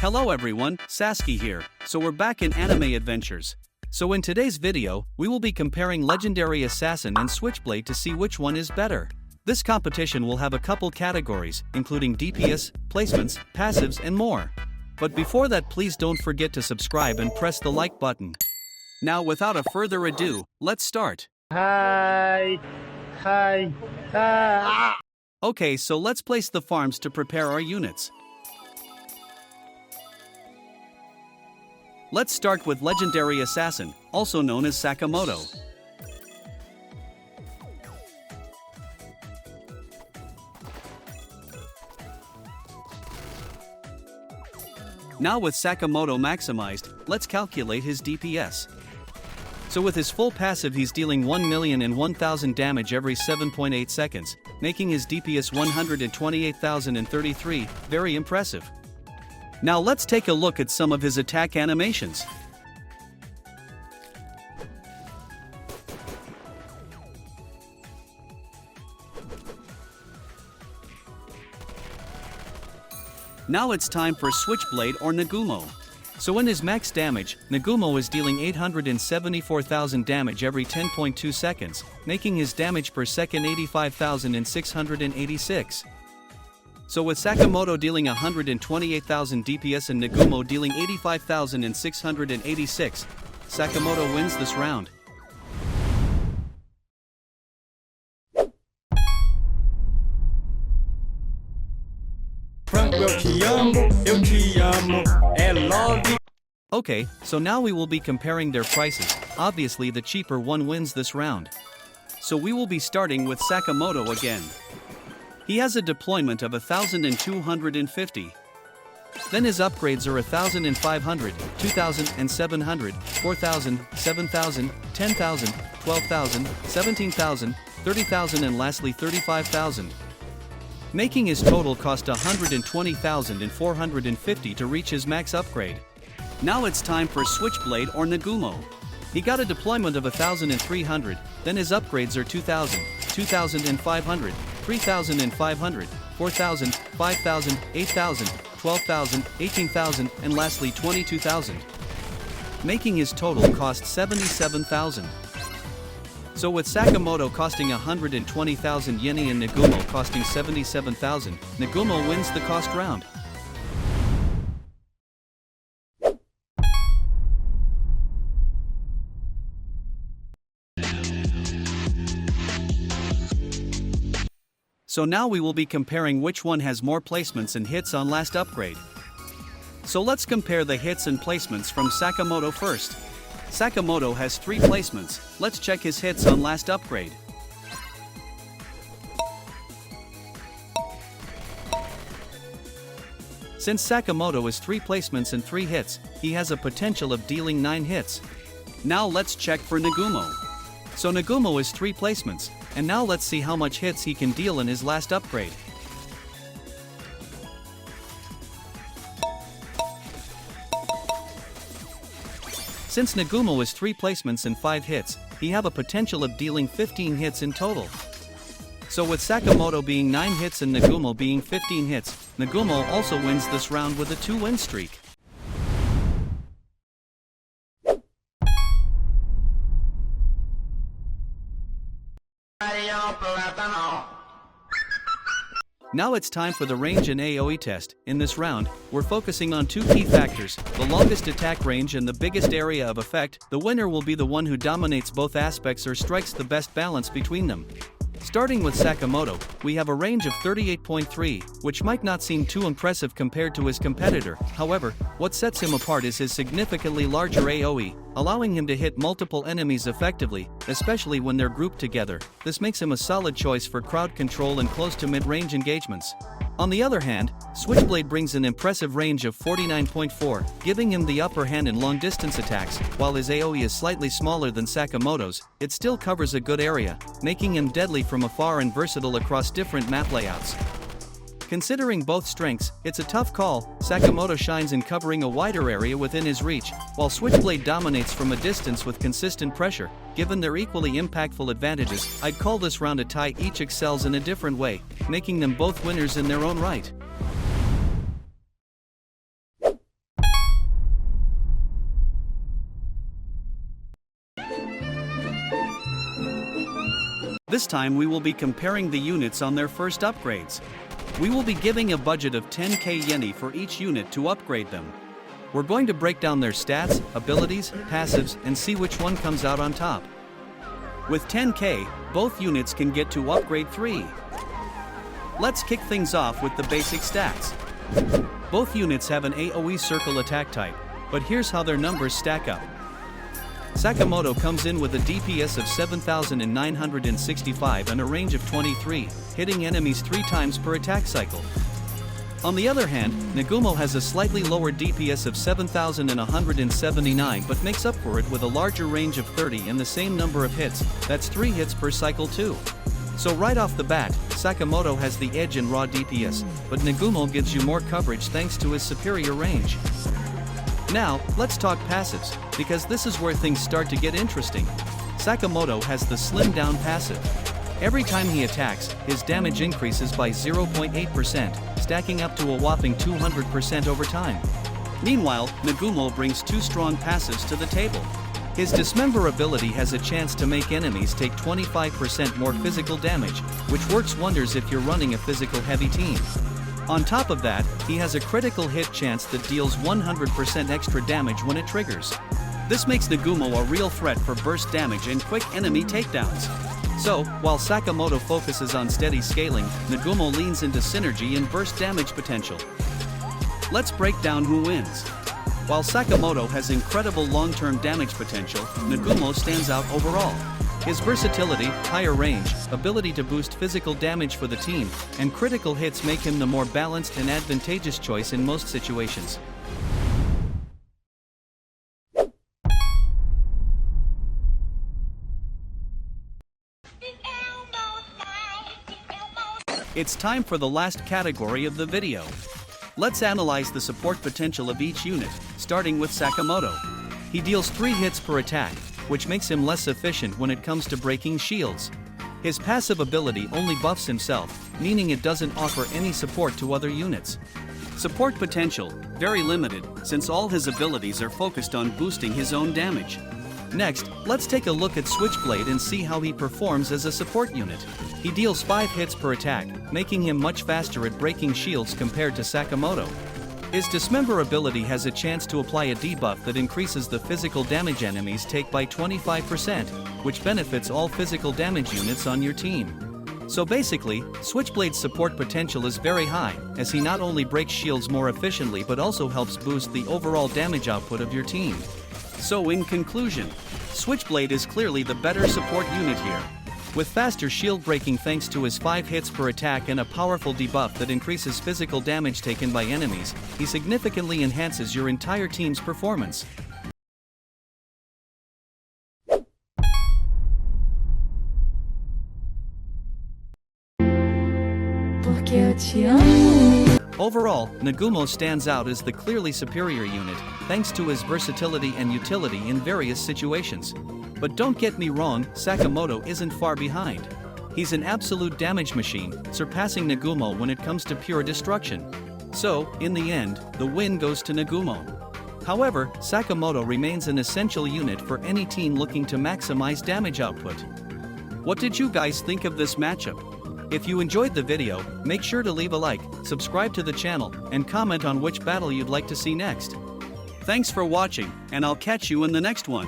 Hello everyone, Saschi here. So we're back in anime adventures. So in today's video, we will be comparing Legendary Assassin and Switchblade to see which one is better. This competition will have a couple categories, including DPS, placements, passives and more. But before that, please don't forget to subscribe and press the like button. Now without a further ado, let's start. Hi. Okay, so let's place the farms to prepare our units. Let's start with Legendary Assassin, also known as Sakamoto. Now with Sakamoto maximized, let's calculate his DPS. So with his full passive, he's dealing 1,001,000 damage every 7.8 seconds, making his DPS 128,033, very impressive. Now let's take a look at some of his attack animations. Now it's time for Switchblade or Nagumo. So in his max damage, Nagumo is dealing 874,000 damage every 10.2 seconds, making his damage per second 85,686. So with Sakamoto dealing 128,000 DPS and Nagumo dealing 85,686, Sakamoto wins this round. Okay, so now we will be comparing their prices. Obviously the cheaper one wins this round. So we will be starting with Sakamoto again. He has a deployment of 1,250. Then his upgrades are 1,500, 2,700, 4,000, 7,000, 10,000, 12,000, 17,000, 30,000 and lastly 35,000. Making his total cost 120,450 to reach his max upgrade. Now it's time for Switchblade or Nagumo. He got a deployment of 1,300, then his upgrades are 2,000, 2,500, 3,500, 4,000, 5,000, 8,000, 12,000, 18,000 and lastly 22,000. Making his total cost 77,000. So with Sakamoto costing 120,000 yen and Nagumo costing 77,000, Nagumo wins the cost round. So now we will be comparing which one has more placements and hits on last upgrade. So let's compare the hits and placements from Sakamoto first. Sakamoto has 3 placements, let's check his hits on last upgrade. Since Sakamoto is 3 placements and 3 hits, he has a potential of dealing 9 hits. Now let's check for Nagumo. So Nagumo is 3 placements, and now let's see how much hits he can deal in his last upgrade. Since Nagumo is 3 placements and 5 hits, he have a potential of dealing 15 hits in total. So with Sakamoto being 9 hits and Nagumo being 15 hits, Nagumo also wins this round with a 2-win streak. Now it's time for the range and AoE test. In this round, we're focusing on 2 key factors, the longest attack range and the biggest area of effect. The winner will be the one who dominates both aspects or strikes the best balance between them. Starting with Sakamoto, we have a range of 38.3, which might not seem too impressive compared to his competitor. However, what sets him apart is his significantly larger AoE, allowing him to hit multiple enemies effectively, especially when they're grouped together. This makes him a solid choice for crowd control and close to mid-range engagements. On the other hand, Switchblade brings an impressive range of 49.4, giving him the upper hand in long-distance attacks. While his AoE is slightly smaller than Sakamoto's, it still covers a good area, making him deadly from afar and versatile across different map layouts. Considering both strengths, it's a tough call. Sakamoto shines in covering a wider area within his reach, while Switchblade dominates from a distance with consistent pressure. Given their equally impactful advantages, I'd call this round a tie. Each excels in a different way, making them both winners in their own right. This time we will be comparing the units on their first upgrades. We will be giving a budget of 10k yeni for each unit to upgrade them. We're going to break down their stats, abilities, passives, and see which one comes out on top. With 10k, both units can get to upgrade 3. Let's kick things off with the basic stats. Both units have an AoE circle attack type, but here's how their numbers stack up. Sakamoto comes in with a DPS of 7,965 and a range of 23, hitting enemies 3 times per attack cycle. On the other hand, Nagumo has a slightly lower DPS of 7,179 but makes up for it with a larger range of 30 and the same number of hits, that's 3 hits per cycle too. So right off the bat, Sakamoto has the edge in raw DPS, but Nagumo gives you more coverage thanks to his superior range. Now, let's talk passives, because this is where things start to get interesting. Sakamoto has the slimmed down passive. Every time he attacks, his damage increases by 0.8%, stacking up to a whopping 200% over time. Meanwhile, Nagumo brings 2 strong passives to the table. His Dismember ability has a chance to make enemies take 25% more physical damage, which works wonders if you're running a physical heavy team. On top of that, he has a critical hit chance that deals 100% extra damage when it triggers. This makes Nagumo a real threat for burst damage and quick enemy takedowns. So, while Sakamoto focuses on steady scaling, Nagumo leans into synergy and burst damage potential. Let's break down who wins. While Sakamoto has incredible long-term damage potential, Nagumo stands out overall. His versatility, higher range, ability to boost physical damage for the team, and critical hits make him the more balanced and advantageous choice in most situations. It's time for the last category of the video. Let's analyze the support potential of each unit, starting with Sakamoto. He deals 3 hits per attack, which makes him less efficient when it comes to breaking shields. His passive ability only buffs himself, meaning it doesn't offer any support to other units. Support potential, very limited, since all his abilities are focused on boosting his own damage. Next, let's take a look at Switchblade and see how he performs as a support unit. He deals 5 hits per attack, making him much faster at breaking shields compared to Sakamoto. His Dismember ability has a chance to apply a debuff that increases the physical damage enemies take by 25%, which benefits all physical damage units on your team. So basically, Switchblade's support potential is very high, as he not only breaks shields more efficiently but also helps boost the overall damage output of your team. So in conclusion, Switchblade is clearly the better support unit here. With faster shield breaking thanks to his 5 hits per attack and a powerful debuff that increases physical damage taken by enemies, he significantly enhances your entire team's performance. Overall, Nagumo stands out as the clearly superior unit, thanks to his versatility and utility in various situations. But don't get me wrong, Sakamoto isn't far behind. He's an absolute damage machine, surpassing Nagumo when it comes to pure destruction. So, in the end, the win goes to Nagumo. However, Sakamoto remains an essential unit for any team looking to maximize damage output. What did you guys think of this matchup? If you enjoyed the video, make sure to leave a like, subscribe to the channel, and comment on which battle you'd like to see next. Thanks for watching, and I'll catch you in the next one.